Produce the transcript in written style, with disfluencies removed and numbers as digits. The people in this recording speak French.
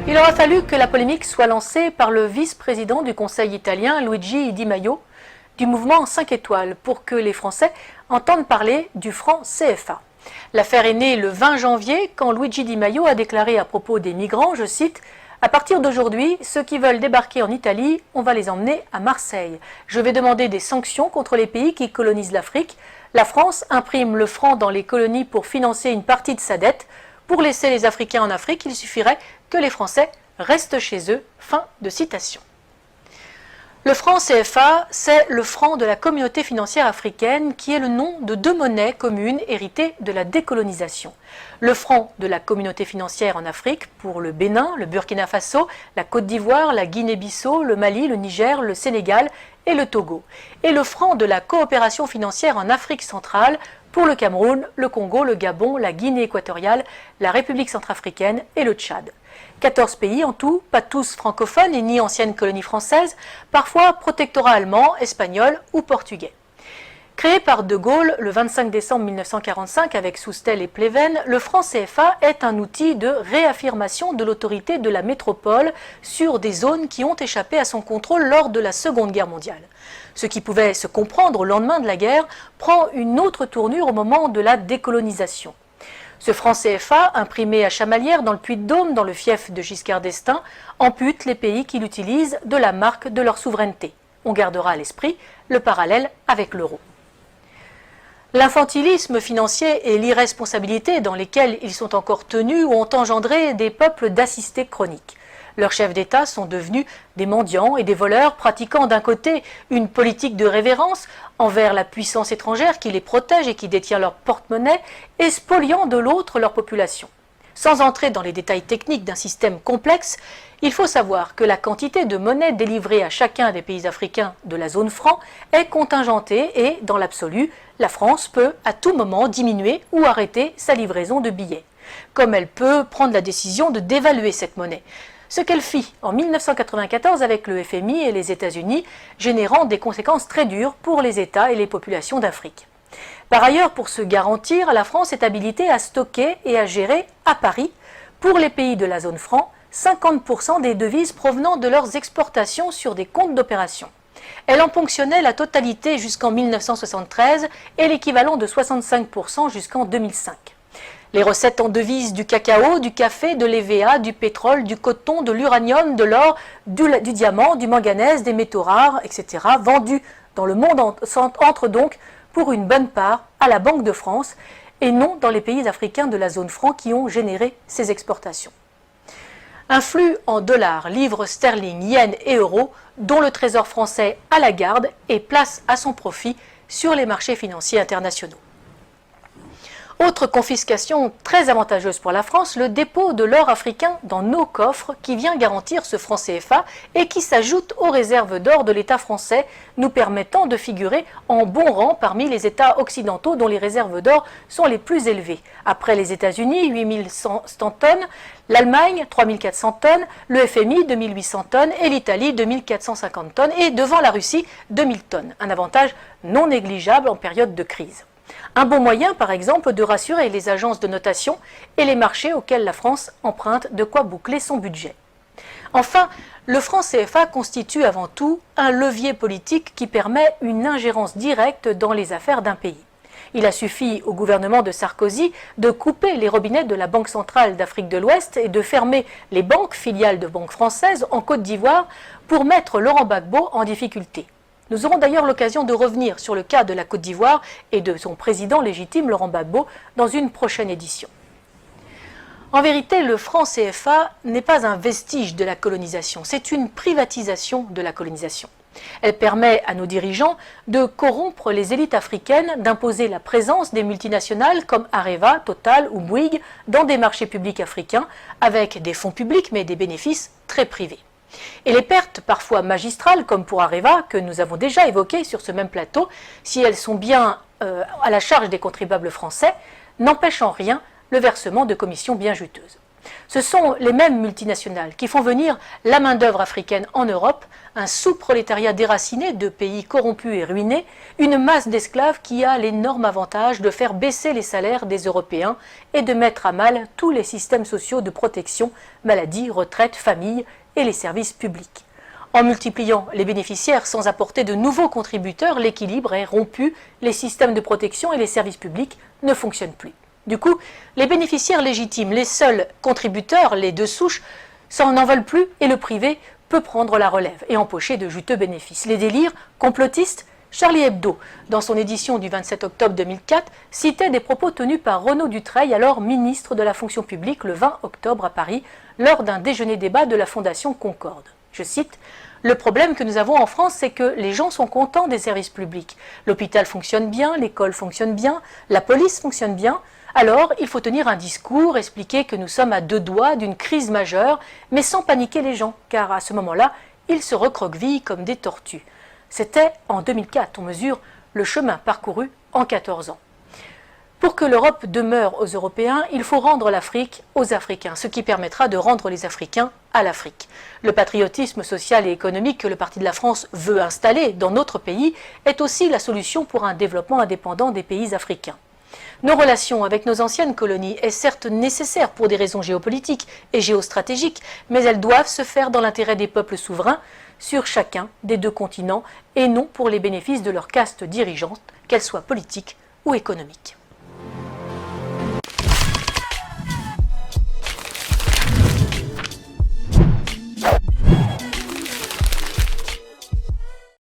Il aura fallu que la polémique soit lancée par le vice-président du Conseil italien, Luigi Di Maio, du mouvement 5 étoiles, pour que les Français entendent parler du franc CFA. L'affaire est née le 20 janvier, quand Luigi Di Maio a déclaré à propos des migrants, je cite, « À partir d'aujourd'hui, ceux qui veulent débarquer en Italie, on va les emmener à Marseille. Je vais demander des sanctions contre les pays qui colonisent l'Afrique. La France imprime le franc dans les colonies pour financer une partie de sa dette. Pour laisser les Africains en Afrique, il suffirait que les Français restent chez eux. » Fin de citation. Le franc CFA, c'est le franc de la communauté financière africaine qui est le nom de deux monnaies communes héritées de la décolonisation. Le franc de la communauté financière en Afrique pour le Bénin, le Burkina Faso, la Côte d'Ivoire, la Guinée-Bissau, le Mali, le Niger, le Sénégal et le Togo. Et le franc de la coopération financière en Afrique centrale pour le Cameroun, le Congo, le Gabon, la Guinée équatoriale, la République centrafricaine et le Tchad. 14 pays en tout, pas tous francophones et ni anciennes colonies françaises, parfois protectorats allemands, espagnols ou portugais. Créé par De Gaulle le 25 décembre 1945 avec Soustelle et Pleven, le franc CFA est un outil de réaffirmation de l'autorité de la métropole sur des zones qui ont échappé à son contrôle lors de la Seconde Guerre mondiale. Ce qui pouvait se comprendre au lendemain de la guerre prend une autre tournure au moment de la décolonisation. Ce franc CFA, imprimé à Chamalières dans le Puy-de-Dôme, dans le fief de Giscard d'Estaing, ampute les pays qui l'utilisent de la marque de leur souveraineté. On gardera à l'esprit le parallèle avec l'euro. L'infantilisme financier et l'irresponsabilité dans lesquels ils sont encore tenus ont engendré des peuples d'assistés chroniques. Leurs chefs d'État sont devenus des mendiants et des voleurs pratiquant d'un côté une politique de révérence envers la puissance étrangère qui les protège et qui détient leur porte-monnaie et spoliant de l'autre leur population. Sans entrer dans les détails techniques d'un système complexe, il faut savoir que la quantité de monnaie délivrée à chacun des pays africains de la zone franc est contingentée et, dans l'absolu, la France peut à tout moment diminuer ou arrêter sa livraison de billets, comme elle peut prendre la décision de dévaluer cette monnaie. Ce qu'elle fit en 1994 avec le FMI et les États-Unis, générant des conséquences très dures pour les États et les populations d'Afrique. Par ailleurs, pour se garantir, la France est habilitée à stocker et à gérer à Paris, pour les pays de la zone franc, 50% des devises provenant de leurs exportations sur des comptes d'opération. Elle en ponctionnait la totalité jusqu'en 1973 et l'équivalent de 65% jusqu'en 2005. Les recettes en devises du cacao, du café, de l'EVA, du pétrole, du coton, de l'uranium, de l'or, du diamant, du manganèse, des métaux rares, etc. vendus dans le monde entrent donc pour une bonne part à la Banque de France et non dans les pays africains de la zone franc qui ont généré ces exportations. Un flux en dollars, livres sterling, yens et euros dont le Trésor français a la garde et place à son profit sur les marchés financiers internationaux. Autre confiscation très avantageuse pour la France, le dépôt de l'or africain dans nos coffres qui vient garantir ce franc CFA et qui s'ajoute aux réserves d'or de l'État français, nous permettant de figurer en bon rang parmi les États occidentaux dont les réserves d'or sont les plus élevées. Après les États-Unis, 8100 tonnes, l'Allemagne, 3400 tonnes, le FMI, 2800 tonnes et l'Italie, 2450 tonnes et devant la Russie, 2000 tonnes. Un avantage non négligeable en période de crise. Un bon moyen, par exemple, de rassurer les agences de notation et les marchés auxquels la France emprunte de quoi boucler son budget. Enfin, le franc CFA constitue avant tout un levier politique qui permet une ingérence directe dans les affaires d'un pays. Il a suffi au gouvernement de Sarkozy de couper les robinets de la Banque centrale d'Afrique de l'Ouest et de fermer les banques filiales de banques françaises en Côte d'Ivoire pour mettre Laurent Gbagbo en difficulté. Nous aurons d'ailleurs l'occasion de revenir sur le cas de la Côte d'Ivoire et de son président légitime, Laurent Gbagbo, dans une prochaine édition. En vérité, le franc CFA n'est pas un vestige de la colonisation, c'est une privatisation de la colonisation. Elle permet à nos dirigeants de corrompre les élites africaines, d'imposer la présence des multinationales comme Areva, Total ou Bouygues dans des marchés publics africains avec des fonds publics mais des bénéfices très privés. Et les pertes parfois magistrales, comme pour Areva, que nous avons déjà évoquées sur ce même plateau, si elles sont bien à la charge des contribuables français, n'empêchent en rien le versement de commissions bien juteuses. Ce sont les mêmes multinationales qui font venir la main-d'œuvre africaine en Europe, un sous-prolétariat déraciné de pays corrompus et ruinés, une masse d'esclaves qui a l'énorme avantage de faire baisser les salaires des Européens et de mettre à mal tous les systèmes sociaux de protection, maladie, retraite, famille et les services publics. En multipliant les bénéficiaires sans apporter de nouveaux contributeurs, l'équilibre est rompu, les systèmes de protection et les services publics ne fonctionnent plus. Du coup, les bénéficiaires légitimes, les seuls contributeurs, les deux souches, n'en veulent plus et le privé peut prendre la relève et empocher de juteux bénéfices. Les délires complotistes, Charlie Hebdo, dans son édition du 27 octobre 2004, citait des propos tenus par Renaud Dutreil, alors ministre de la fonction publique, le 20 octobre à Paris, lors d'un déjeuner-débat de la Fondation Concorde. Je cite: « Le problème que nous avons en France, c'est que les gens sont contents des services publics. L'hôpital fonctionne bien, l'école fonctionne bien, la police fonctionne bien. Alors, il faut tenir un discours, expliquer que nous sommes à deux doigts d'une crise majeure, mais sans paniquer les gens, car à ce moment-là, ils se recroquevillent comme des tortues. » C'était en 2004, on mesure le chemin parcouru en 14 ans. Pour que l'Europe demeure aux Européens, il faut rendre l'Afrique aux Africains, ce qui permettra de rendre les Africains à l'Afrique. Le patriotisme social et économique que le Parti de la France veut installer dans notre pays est aussi la solution pour un développement indépendant des pays africains. Nos relations avec nos anciennes colonies est certes nécessaire pour des raisons géopolitiques et géostratégiques, mais elles doivent se faire dans l'intérêt des peuples souverains sur chacun des deux continents et non pour les bénéfices de leur caste dirigeante, qu'elle soit politique ou économique.